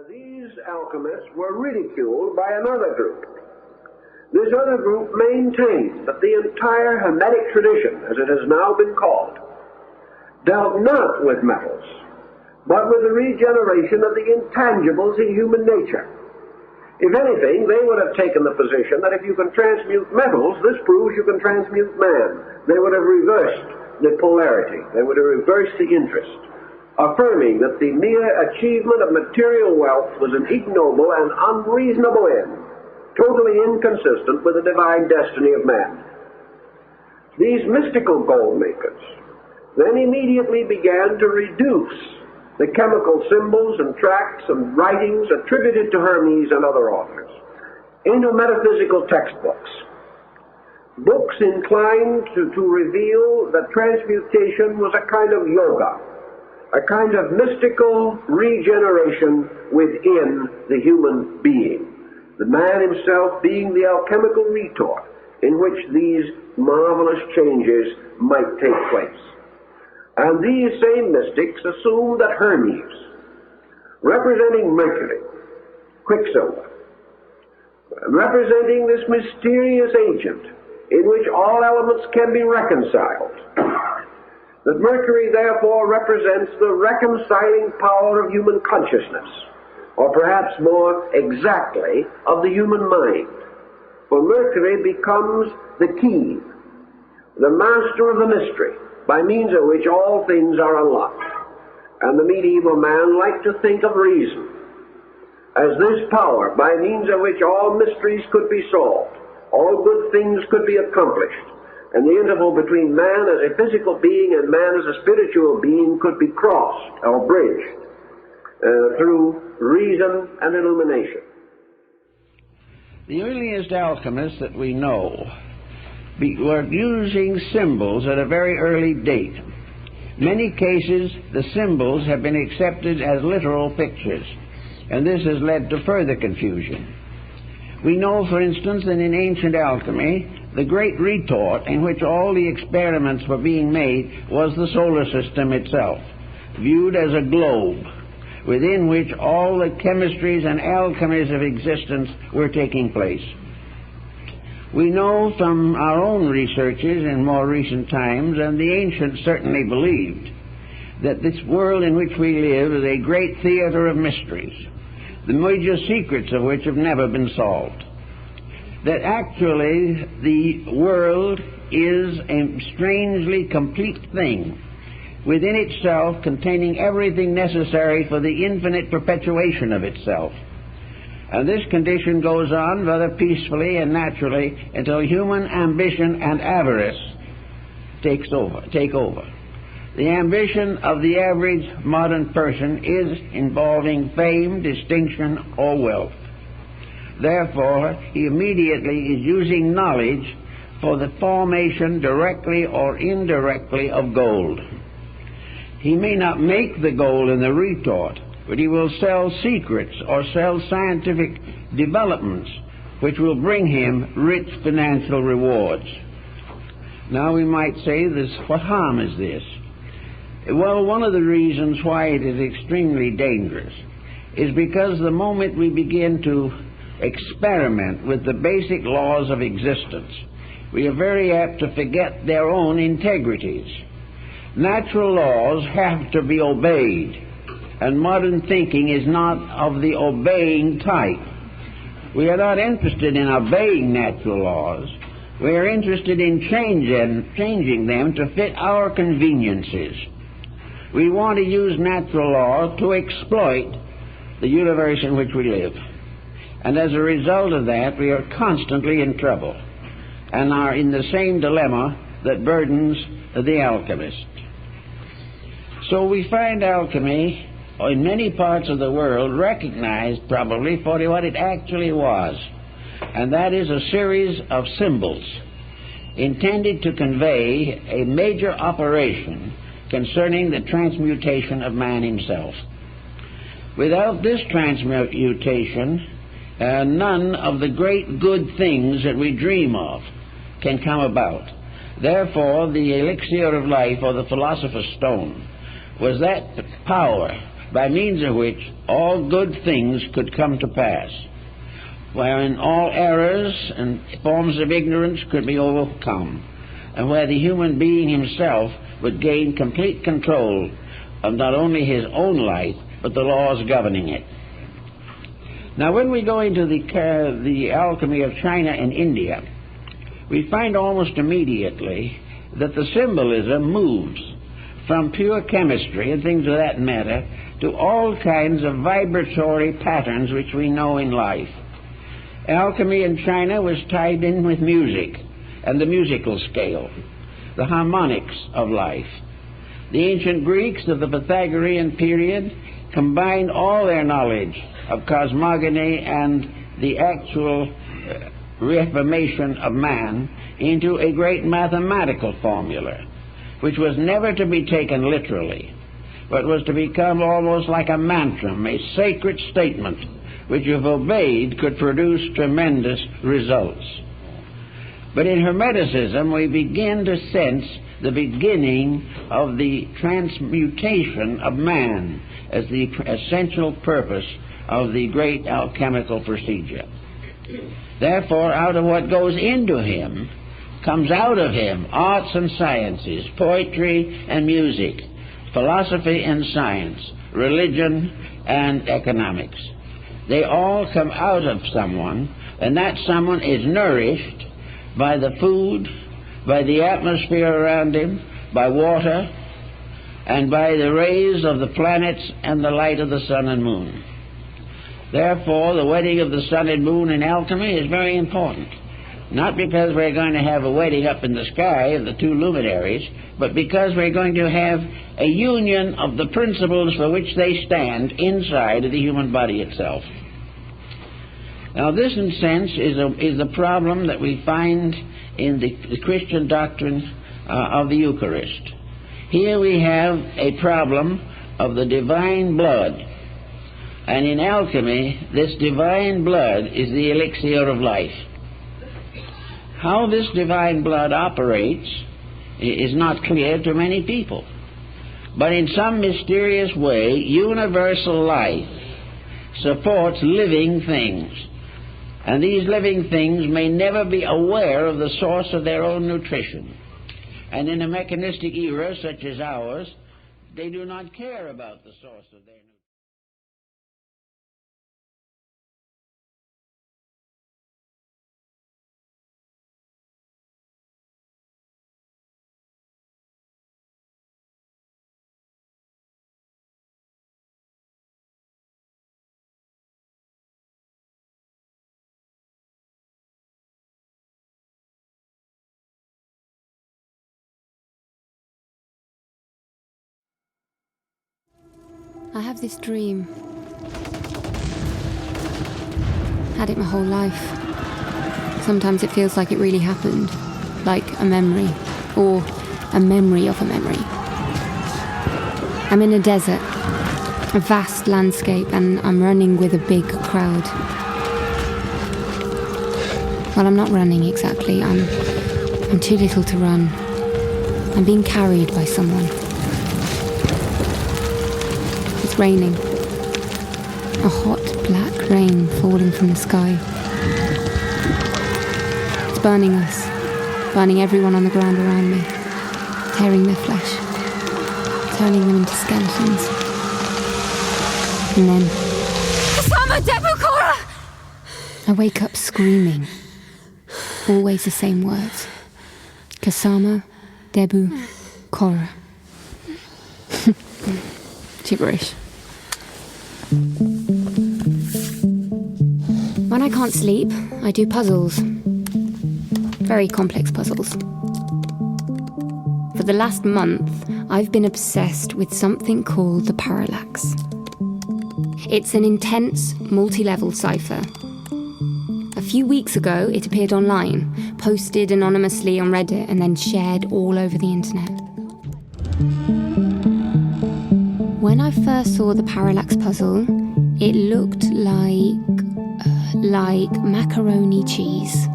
These alchemists were ridiculed by another group. This other group maintained that the entire Hermetic tradition, as it has now been called, dealt not with metals, but with the regeneration of the intangibles in human nature. If anything, they would have taken the position that if you can transmute metals, this proves you can transmute man. They would have reversed the polarity. They would have reversed the interest, affirming that the mere achievement of material wealth was an ignoble and unreasonable end, totally inconsistent with the divine destiny of man. These mystical gold makers then immediately began to reduce the chemical symbols and tracts and writings attributed to Hermes and other authors into metaphysical textbooks, books inclined to reveal that transmutation was a kind of yoga, a kind of mystical regeneration within the human being, the man himself being the alchemical retort in which these marvelous changes might take place. And these same mystics assumed that Hermes, representing Mercury, Quicksilver, representing this mysterious agent in which all elements can be reconciled, that Mercury therefore represents the reconciling power of human consciousness, or perhaps more exactly, of the human mind. For Mercury becomes the key, the master of the mystery, by means of which all things are unlocked. And the medieval man liked to think of reason as this power by means of which all mysteries could be solved, all good things could be accomplished, and the interval between man as a physical being and man as a spiritual being could be crossed or bridged through reason and illumination. The earliest alchemists that we know were using symbols at a very early date. Many cases, the symbols have been accepted as literal pictures, and this has led to further confusion. We know, for instance, that in ancient alchemy, the great retort in which all the experiments were being made was the solar system itself, viewed as a globe, within which all the chemistries and alchemies of existence were taking place. We know from our own researches in more recent times, and the ancients certainly believed, that this world in which we live is a great theater of mysteries, the major secrets of which have never been solved. That actually the world is a strangely complete thing, within itself containing everything necessary for the infinite perpetuation of itself. And this condition goes on rather peacefully and naturally until human ambition and avarice take over. The ambition of the average modern person is involving fame, distinction, or wealth. Therefore, he immediately is using knowledge for the formation, directly or indirectly, of gold. He may not make the gold in the retort, but he will sell secrets or sell scientific developments which will bring him rich financial rewards. Now we might say, what harm is this? Well, one of the reasons why it is extremely dangerous is because the moment we begin to experiment with the basic laws of existence, we are very apt to forget their own integrities. Natural laws have to be obeyed, and modern thinking is not of the obeying type. We are not interested in obeying natural laws. We are interested in changing them to fit our conveniences. We want to use natural law to exploit the universe in which we live. And as a result of that, we are constantly in trouble and are in the same dilemma that burdens the alchemist. So we find alchemy in many parts of the world recognized probably for what it actually was, and that is a series of symbols intended to convey a major operation concerning the transmutation of man himself. Without this transmutation, none of the great good things that we dream of can come about. Therefore, the elixir of life, or the philosopher's stone, was that power by means of which all good things could come to pass, wherein all errors and forms of ignorance could be overcome, and where the human being himself would gain complete control of not only his own life, but the laws governing it. Now, when we go into the alchemy of China and India, we find almost immediately that the symbolism moves from pure chemistry and things of that matter to all kinds of vibratory patterns which we know in life. Alchemy in China was tied in with music and the musical scale, the harmonics of life. The ancient Greeks of the Pythagorean period combined all their knowledge of cosmogony and the actual reformation of man into a great mathematical formula, which was never to be taken literally, but was to become almost like a mantra, a sacred statement, which if obeyed could produce tremendous results. But in Hermeticism we begin to sense the beginning of the transmutation of man as the essential purpose of the great alchemical procedure. Therefore, out of what goes into him comes out of him arts and sciences, poetry and music, philosophy and science, religion and economics. They all come out of someone, and that someone is nourished by the food, by the atmosphere around him, by water, and by the rays of the planets and the light of the sun and moon. Therefore, the wedding of the sun and moon in alchemy is very important. Not because we're going to have a wedding up in the sky of the two luminaries, but because we're going to have a union of the principles for which they stand inside of the human body itself. Now, this, in a sense, is a problem that we find in the Christian doctrine of the Eucharist. Here we have a problem of the divine blood. And in alchemy, this divine blood is the elixir of life. How this divine blood operates is not clear to many people. But in some mysterious way, universal life supports living things. And these living things may never be aware of the source of their own nutrition. And in a mechanistic era such as ours, they do not care about the source of their nutrition. I have this dream. Had it my whole life. Sometimes it feels like it really happened, like a memory, or a memory of a memory. I'm in a desert, a vast landscape, and I'm running with a big crowd. Well, I'm not running exactly. I'm too little to run. I'm being carried by someone. It's raining. A hot black rain falling from the sky. It's burning us, burning everyone on the ground around me, tearing their flesh, turning them into skeletons. And then I wake up screaming. Always the same words. Kasama Debu Kora. Gibberish. When I can't sleep, I do puzzles. Very complex puzzles. For the last month, I've been obsessed with something called the parallax. It's an intense, multi-level cipher. A few weeks ago, it appeared online, posted anonymously on Reddit, and then shared all over the internet. When I first saw the parallax puzzle, it looked like macaroni cheese.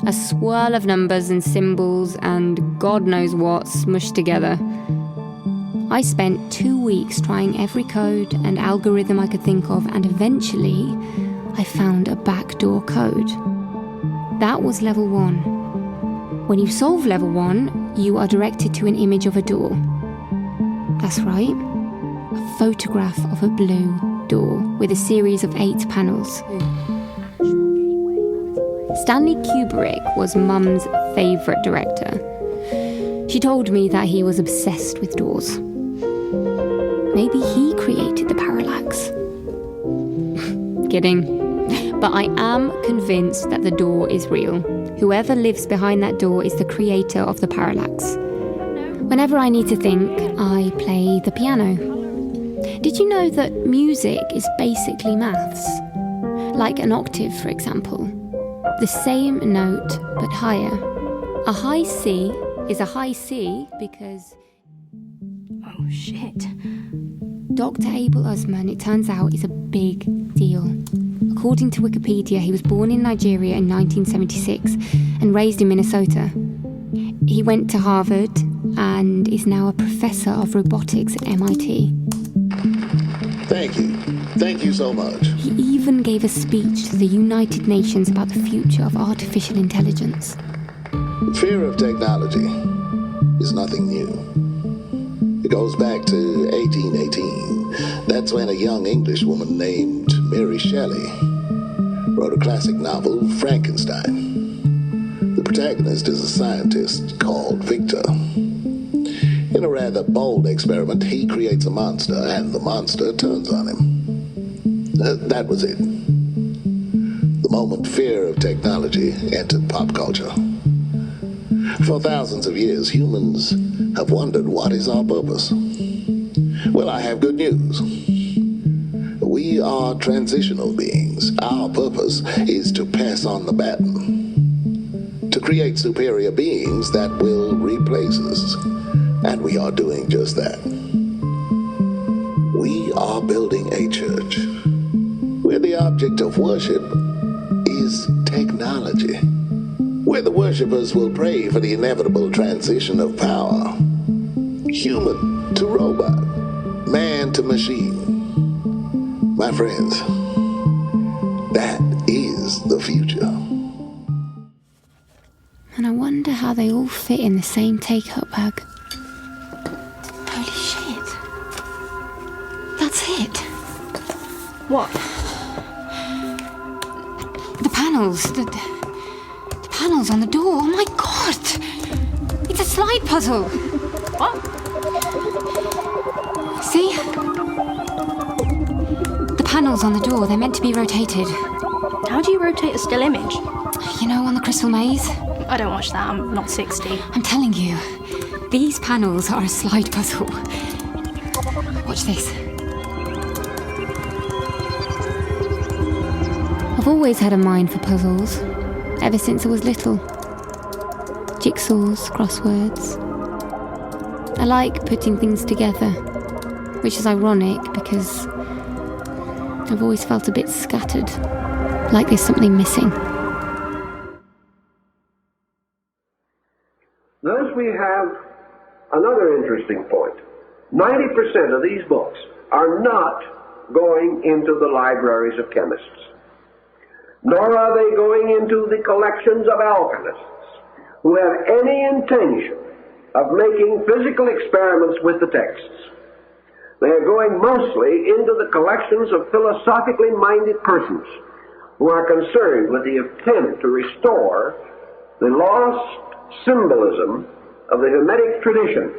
A swirl of numbers and symbols and God knows what smushed together. I spent 2 weeks trying every code and algorithm I could think of, and eventually I found a backdoor code. That was level 1. When you solve level 1, you are directed to an image of a door. That's right, a photograph of a blue door with a series of 8 panels. Stanley Kubrick was Mum's favourite director. She told me that he was obsessed with doors. Maybe he created the parallax. Kidding. But I am convinced that the door is real. Whoever lives behind that door is the creator of the parallax. Whenever I need to think, I play the piano. Did you know that music is basically maths? Like an octave, for example. The same note, but higher. A high C is a high C because... Oh, shit. Dr. Abel Usman, it turns out, is a big deal. According to Wikipedia, he was born in Nigeria in 1976 and raised in Minnesota. He went to Harvard and is now a professor of robotics at MIT. Thank you. Thank you so much. He even gave a speech to the United Nations about the future of artificial intelligence. Fear of technology is nothing new. It goes back to 1818. That's when a young English woman named Mary Shelley wrote a classic novel, Frankenstein. The protagonist is a scientist called Victor. In a rather bold experiment, he creates a monster, and the monster turns on him. That was it. The moment fear of technology entered pop culture. For thousands of years, humans have wondered, what is our purpose? Well, I have good news. We are transitional beings. Our purpose is to pass on the baton, to create superior beings that will replace us. And we are doing just that. We are building a church where the object of worship is technology, where the worshippers will pray for the inevitable transition of power, human to robot, man to machine. My friends, that is the future. And I wonder how they all fit in the same take-up bag. Holy shit. That's it. What? The panels. The panels on the door. Oh my god! It's a slide puzzle. What? See? The panels on the door, they're meant to be rotated. How do you rotate a still image? You know, on the Crystal Maze? I don't watch that, I'm not 60. I'm telling you, these panels are a slide puzzle. Watch this. I've always had a mind for puzzles, ever since I was little. Jigsaws, crosswords. I like putting things together, which is ironic because I've always felt a bit scattered, like there's something missing. Thus we have another interesting point. 90% of these books are not going into the libraries of chemists, nor are they going into the collections of alchemists who have any intention of making physical experiments with the texts. They are going mostly into the collections of philosophically minded persons who are concerned with the attempt to restore the lost symbolism of the Hermetic tradition